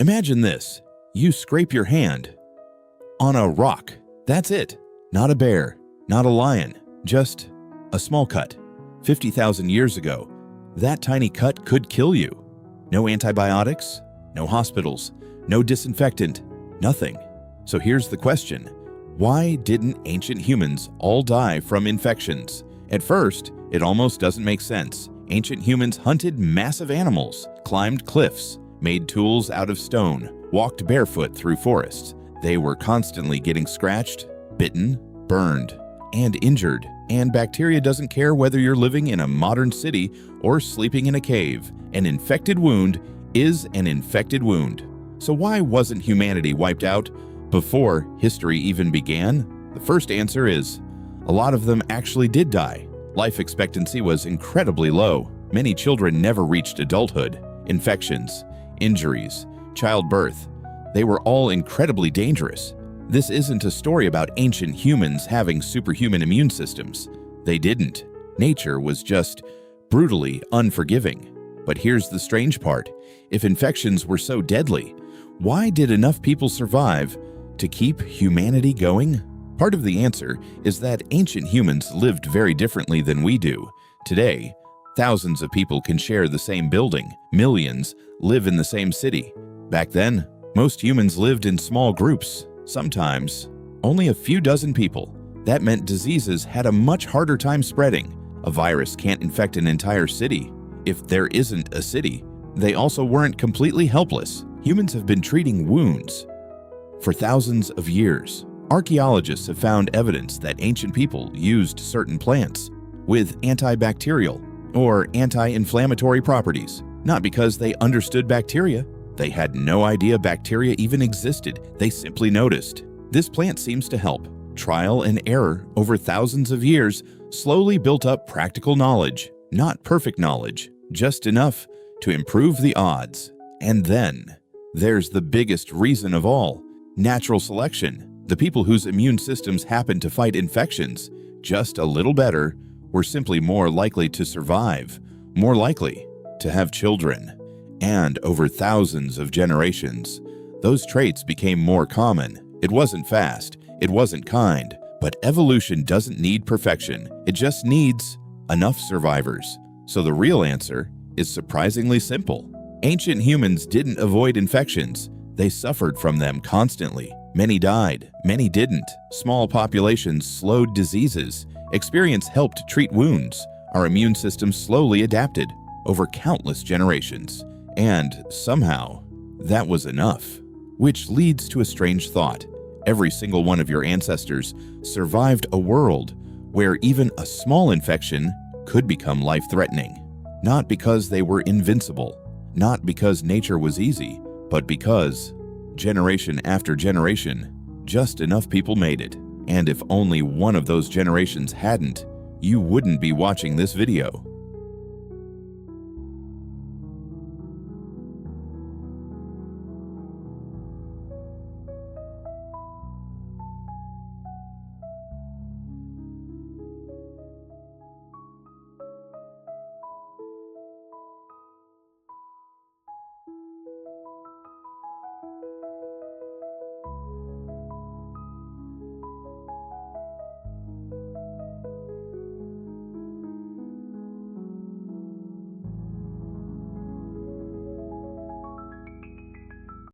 Imagine this. You scrape your hand on a rock. That's it. Not a bear, not a lion, just a small cut. 50,000 years ago, that tiny cut could kill you. No antibiotics, no hospitals, no disinfectant, nothing. So here's the question. Why didn't ancient humans all die from infections? At first, it almost doesn't make sense. Ancient humans hunted massive animals, climbed cliffs, made tools out of stone, walked barefoot through forests. They were constantly getting scratched, bitten, burned, and injured. And bacteria doesn't care whether you're living in a modern city or sleeping in a cave. An infected wound is an infected wound. So why wasn't humanity wiped out before history even began? The first answer is, a lot of them actually did die. Life expectancy was incredibly low. Many children never reached adulthood. Infections, injuries, childbirth, they were all incredibly dangerous. This isn't a story about ancient humans having superhuman immune systems. They didn't. Nature was just brutally unforgiving. But here's the strange part. If infections were so deadly, why did enough people survive to keep humanity going? Part of the answer is that ancient humans lived very differently than we do. Today, thousands of people can share the same building. Millions live in the same city. Back then, most humans lived in small groups. Sometimes, only a few dozen people. That meant diseases had a much harder time spreading. A virus can't infect an entire city. If there isn't a city, they also weren't completely helpless. Humans have been treating wounds for thousands of years. Archaeologists have found evidence that ancient people used certain plants with antibacterial or anti-inflammatory properties, not because they understood bacteria. They had no idea bacteria even existed. They simply noticed. This plant seems to help. Trial and error over thousands of years slowly built up practical knowledge. Not perfect knowledge, just enough to improve the odds. And then, there's the biggest reason of all, natural selection. The people whose immune systems happened to fight infections just a little better were simply more likely to survive, more likely to have children. And over thousands of generations, those traits became more common. It wasn't fast, it wasn't kind, but evolution doesn't need perfection. It just needs enough survivors. So the real answer is surprisingly simple. Ancient humans didn't avoid infections. They suffered from them constantly. Many died, many didn't. Small populations slowed diseases. Experience helped treat wounds. Our immune system slowly adapted over countless generations. And somehow, that was enough. Which leads to a strange thought. Every single one of your ancestors survived a world where even a small infection could become life-threatening. Not because they were invincible, not because nature was easy, but because, generation after generation, just enough people made it. And if only one of those generations hadn't, you wouldn't be watching this video.